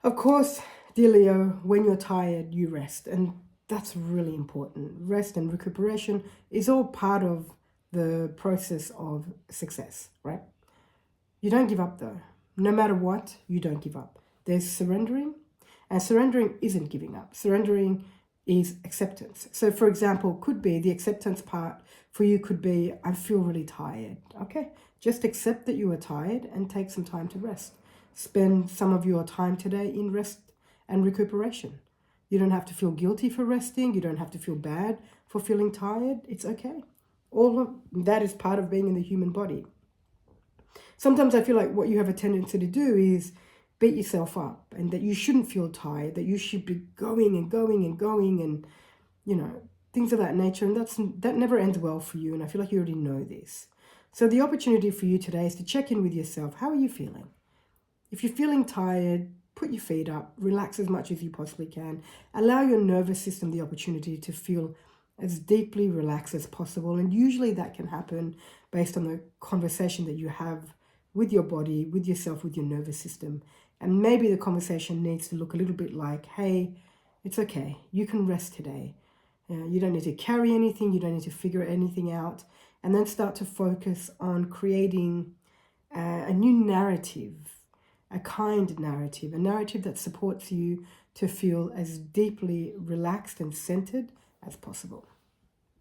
Of course, dear Leo, when you're tired, you rest. And that's really important. Rest and recuperation is all part of the process of success, right? You don't give up though. No matter what, you don't give up. There's surrendering, and surrendering isn't giving up. Surrendering is acceptance. So for example, could be the acceptance part for you could be, I feel really tired. Okay, just accept that you are tired and take some time to rest. Spend some of your time today in rest and recuperation. You don't have to feel guilty for resting. You don't have to feel bad for feeling tired. It's okay. All of that is part of being in the human body. Sometimes I feel like what you have a tendency to do is beat yourself up, and that you shouldn't feel tired, that you should be going and going and going and, things of that nature. And that never ends well for you. And I feel like you already know this. So the opportunity for you today is to check in with yourself. How are you feeling? If you're feeling tired, put your feet up, relax as much as you possibly can. Allow your nervous system the opportunity to feel as deeply relaxed as possible. And usually that can happen based on the conversation that you have with your body, with yourself, with your nervous system. And maybe the conversation needs to look a little bit like, hey, it's okay. You can rest today. You don't need to carry anything. You don't need to figure anything out. And then start to focus on creating a new narrative, a kind narrative, a narrative that supports you to feel as deeply relaxed and centered as possible.